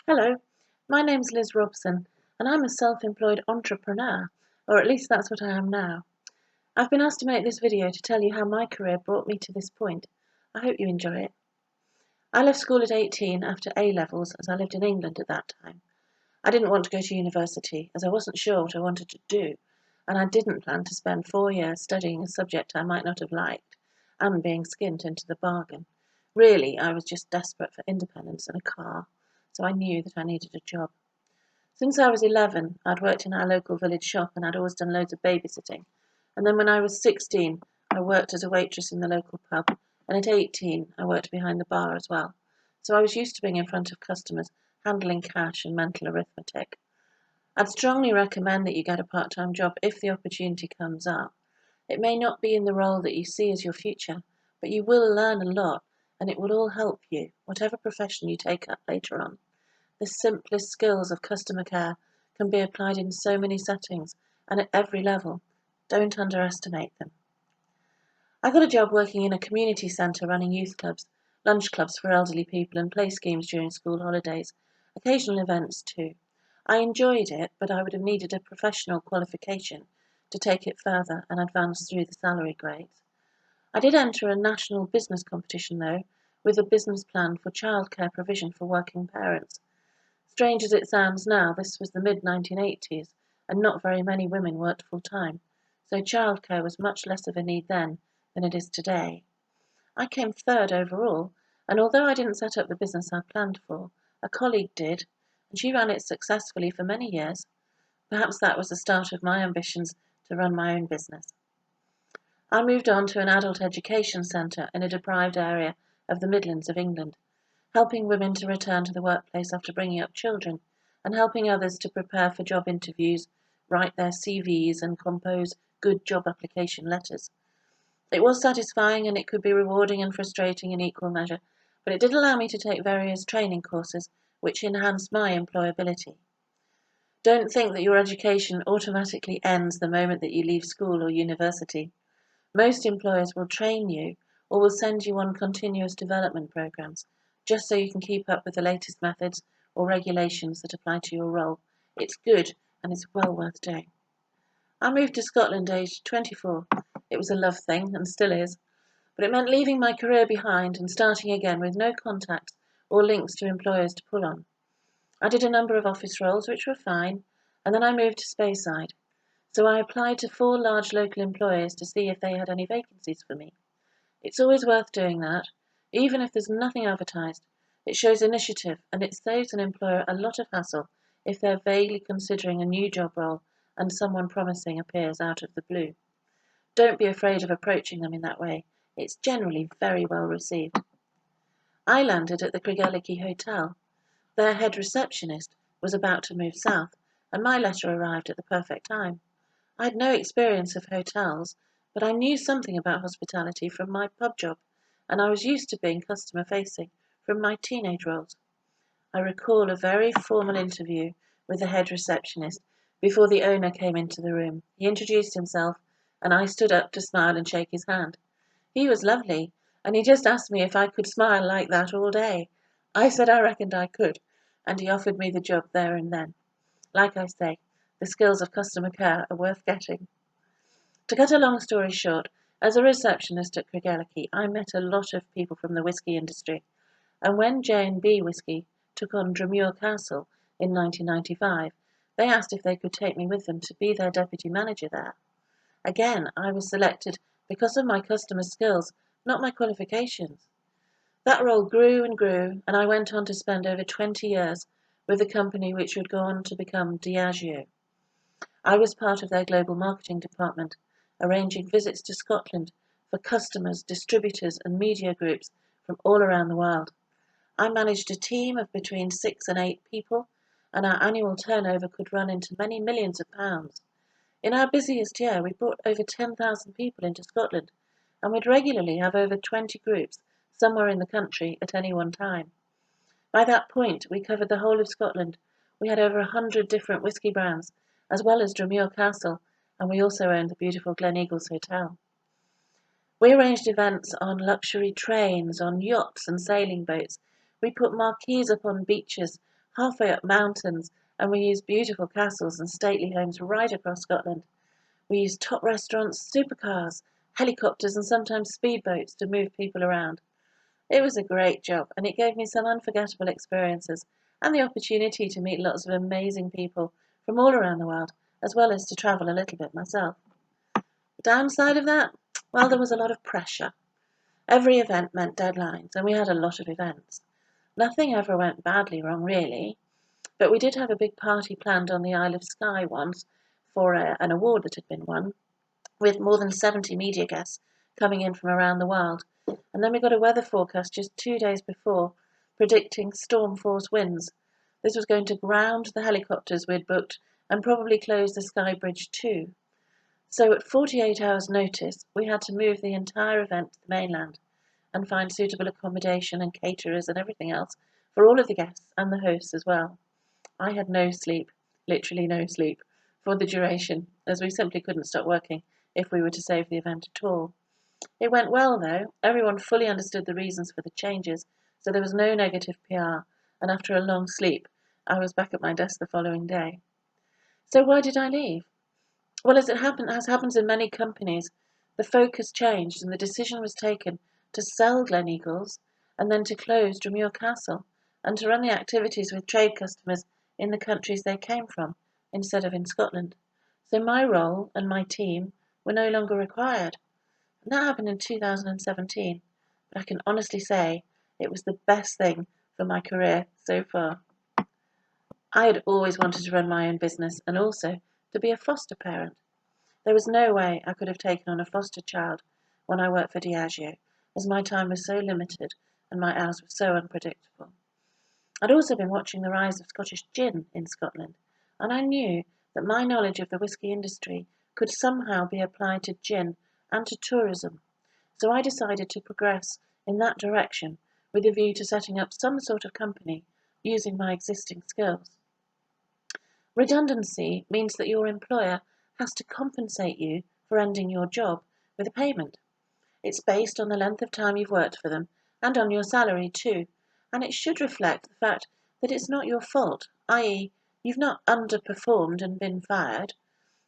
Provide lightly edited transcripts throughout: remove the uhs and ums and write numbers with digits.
Hello, my name's Liz Robson, and I'm a self-employed entrepreneur, or at least that's what I am now. I've been asked to make this video to tell you how my career brought me to this point. I hope you enjoy it. I left school at 18 after A-levels, as I lived in England at that time. I didn't want to go to university, as I wasn't sure what I wanted to do, and I didn't plan to spend 4 years studying a subject I might not have liked, and being skint into the bargain. Really, I was just desperate for independence and a car, so I knew that I needed a job. Since I was 11, I'd worked in our local village shop and I'd always done loads of babysitting. And then when I was 16, I worked as a waitress in the local pub, and at 18, I worked behind the bar as well. So I was used to being in front of customers, handling cash and mental arithmetic. I'd strongly recommend that you get a part-time job if the opportunity comes up. It may not be in the role that you see as your future, but you will learn a lot, and it will all help you, whatever profession you take up later on. The simplest skills of customer care can be applied in so many settings and at every level. Don't underestimate them. I got a job working in a community centre running youth clubs, lunch clubs for elderly people and play schemes during school holidays, occasional events too. I enjoyed it, but I would have needed a professional qualification to take it further and advance through the salary grades. I did enter a national business competition though, with a business plan for childcare provision for working parents. Strange as it sounds now, this was the mid-1980s, and not very many women worked full-time, so childcare was much less of a need then than it is today. I came third overall, and although I didn't set up the business I planned for, a colleague did, and she ran it successfully for many years. Perhaps that was the start of my ambitions to run my own business. I moved on to an adult education centre in a deprived area of the Midlands of England, helping women to return to the workplace after bringing up children, and helping others to prepare for job interviews, write their CVs, and compose good job application letters. It was satisfying, and it could be rewarding and frustrating in equal measure, but it did allow me to take various training courses which enhanced my employability. Don't think that your education automatically ends the moment that you leave school or university. Most employers will train you or will send you on continuous development programs, just so you can keep up with the latest methods or regulations that apply to your role. It's good and it's well worth doing. I moved to Scotland aged 24. It was a love thing and still is, but it meant leaving my career behind and starting again with no contacts or links to employers to pull on. I did a number of office roles which were fine, and then I moved to Speyside. So I applied to 4 large local employers to see if they had any vacancies for me. It's always worth doing that, even if there's nothing advertised. It shows initiative and it saves an employer a lot of hassle if they're vaguely considering a new job role and someone promising appears out of the blue. Don't be afraid of approaching them in that way. It's generally very well received. I landed at the Craigellachie Hotel. Their head receptionist was about to move south, and my letter arrived at the perfect time. I had no experience of hotels, but I knew something about hospitality from my pub job, and I was used to being customer-facing from my teenage roles. I recall a very formal interview with the head receptionist before the owner came into the room. He introduced himself, and I stood up to smile and shake his hand. He was lovely, and he just asked me if I could smile like that all day. I said I reckoned I could, and he offered me the job there and then. Like I say, the skills of customer care are worth getting. To cut a long story short, as a receptionist at Craigellachie, I met a lot of people from the whisky industry, and when J&B Whisky took on Drumure Castle in 1995, they asked if they could take me with them to be their deputy manager there. Again, I was selected because of my customer skills, not my qualifications. That role grew and grew, and I went on to spend over 20 years with the company which would go on to become Diageo. I was part of their global marketing department, arranging visits to Scotland for customers, distributors and media groups from all around the world. I managed a team of between 6 and 8 people, and our annual turnover could run into many millions of pounds. In our busiest year, we brought over 10,000 people into Scotland, and would regularly have over 20 groups somewhere in the country at any one time. By that point, we covered the whole of Scotland. We had over 100 different whisky brands, as well as Drumure Castle, and we also owned the beautiful Gleneagles Hotel. We arranged events on luxury trains, on yachts and sailing boats. We put marquees up on beaches, halfway up mountains, and we used beautiful castles and stately homes right across Scotland. We used top restaurants, supercars, helicopters, and sometimes speedboats to move people around. It was a great job, and it gave me some unforgettable experiences and the opportunity to meet lots of amazing people from all around the world, as well as to travel a little bit myself. The downside of that? Well, there was a lot of pressure. Every event meant deadlines, and we had a lot of events. Nothing ever went badly wrong, really, but we did have a big party planned on the Isle of Skye once for an award that had been won, with more than 70 media guests coming in from around the world. And then we got a weather forecast just 2 days before, predicting storm force winds. This was going to ground the helicopters we'd booked and probably close the Skye Bridge too. So at 48 hours' notice, we had to move the entire event to the mainland and find suitable accommodation and caterers and everything else for all of the guests and the hosts as well. I had no sleep, literally no sleep, for the duration, as we simply couldn't stop working if we were to save the event at all. It went well, though. Everyone fully understood the reasons for the changes, so there was no negative PR, and after a long sleep, I was back at my desk the following day. So why did I leave? Well, as happens in many companies, the focus changed and the decision was taken to sell Gleneagles and then to close Drumure Castle and to run the activities with trade customers in the countries they came from instead of in Scotland. So my role and my team were no longer required. And that happened in 2017, but I can honestly say it was the best thing for my career so far. I had always wanted to run my own business and also to be a foster parent. There was no way I could have taken on a foster child when I worked for Diageo, as my time was so limited and my hours were so unpredictable. I'd also been watching the rise of Scottish gin in Scotland, and I knew that my knowledge of the whisky industry could somehow be applied to gin and to tourism, so I decided to progress in that direction with a view to setting up some sort of company using my existing skills. Redundancy means that your employer has to compensate you for ending your job with a payment. It's based on the length of time you've worked for them and on your salary too, and it should reflect the fact that it's not your fault, i.e., you've not underperformed and been fired.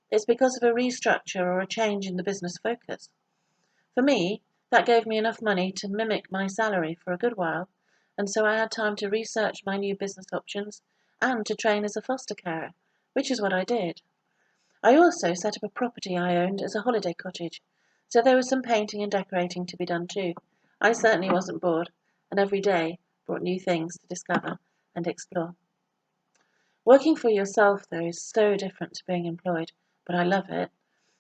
It's because of a restructure or a change in the business focus. For me, that gave me enough money to mimic my salary for a good while, and so I had time to research my new business options and to train as a foster carer, which is what I did. I also set up a property I owned as a holiday cottage, so there was some painting and decorating to be done too. I certainly wasn't bored, and every day brought new things to discover and explore. Working for yourself, though, is so different to being employed, but I love it.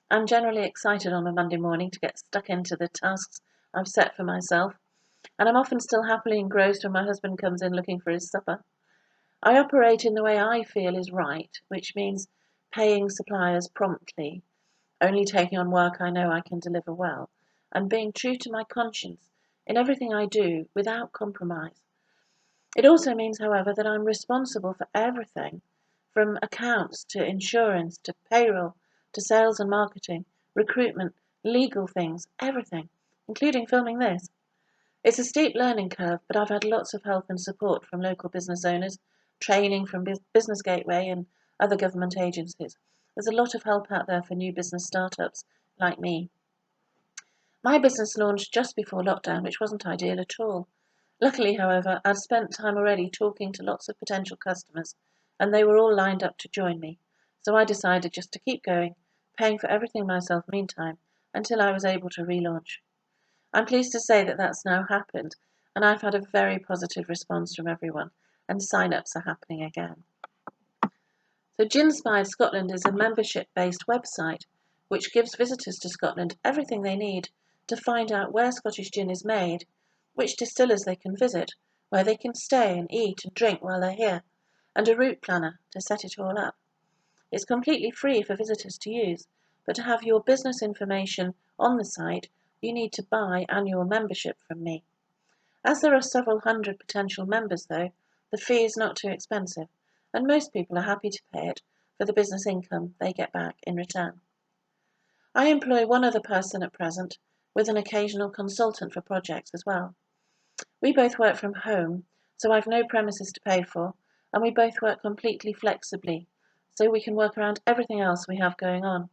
I'm generally excited on a Monday morning to get stuck into the tasks I've set for myself, and I'm often still happily engrossed when my husband comes in looking for his supper. I operate in the way I feel is right, which means paying suppliers promptly, only taking on work I know I can deliver well, and being true to my conscience in everything I do without compromise. It also means, however, that I'm responsible for everything, from accounts to insurance to payroll to sales and marketing, recruitment, legal things, everything, including filming this. It's a steep learning curve, but I've had lots of help and support from local business owners, training from Business Gateway and other government agencies. There's a lot of help out there for new business startups like me. My business launched just before lockdown, which wasn't ideal at all. Luckily, however, I'd spent time already talking to lots of potential customers, and they were all lined up to join me. So I decided just to keep going, paying for everything myself meantime, until I was able to relaunch. I'm pleased to say that that's now happened, and I've had a very positive response from everyone, and sign-ups are happening again. So Ginspired Scotland is a membership-based website which gives visitors to Scotland everything they need to find out where Scottish gin is made, which distillers they can visit, where they can stay and eat and drink while they're here, and a route planner to set it all up. It's completely free for visitors to use, but to have your business information on the site, you need to buy annual membership from me. As there are several hundred potential members, though, the fee is not too expensive, and most people are happy to pay it for the business income they get back in return. I employ one other person at present, with an occasional consultant for projects as well. We both work from home, so I've no premises to pay for, and we both work completely flexibly, so we can work around everything else we have going on.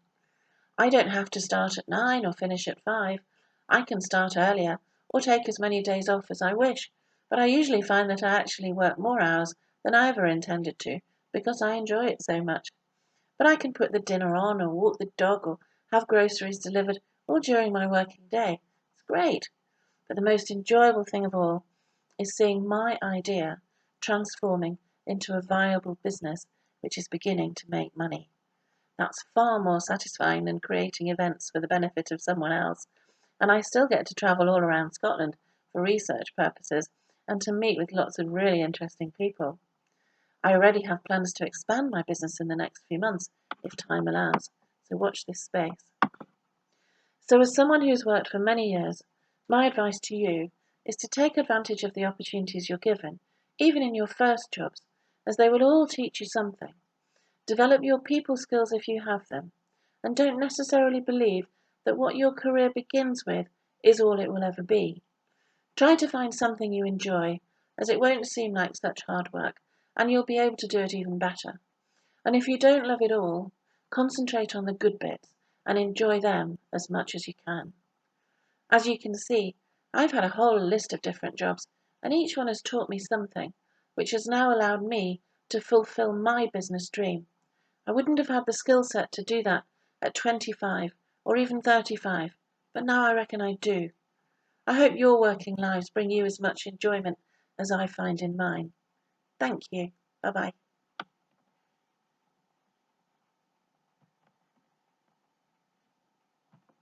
I don't have to start at 9 or finish at 5. I can start earlier or take as many days off as I wish, but I usually find that I actually work more hours than I ever intended to because I enjoy it so much. But I can put the dinner on or walk the dog or have groceries delivered all during my working day. It's great. But the most enjoyable thing of all is seeing my idea transforming into a viable business which is beginning to make money. That's far more satisfying than creating events for the benefit of someone else, and I still get to travel all around Scotland for research purposes and to meet with lots of really interesting people. I already have plans to expand my business in the next few months, if time allows, so watch this space. So as someone who's worked for many years, my advice to you is to take advantage of the opportunities you're given, even in your first jobs, as they will all teach you something. Develop your people skills if you have them, and don't necessarily believe that what your career begins with is all it will ever be. Try to find something you enjoy, as it won't seem like such hard work, and you'll be able to do it even better. And if you don't love it all, concentrate on the good bits and enjoy them as much as you can. As you can see, I've had a whole list of different jobs, and each one has taught me something, which has now allowed me to fulfill my business dream. I wouldn't have had the skill set to do that at 25 or even 35, but now I reckon I do. I hope your working lives bring you as much enjoyment as I find in mine. Thank you. Bye bye.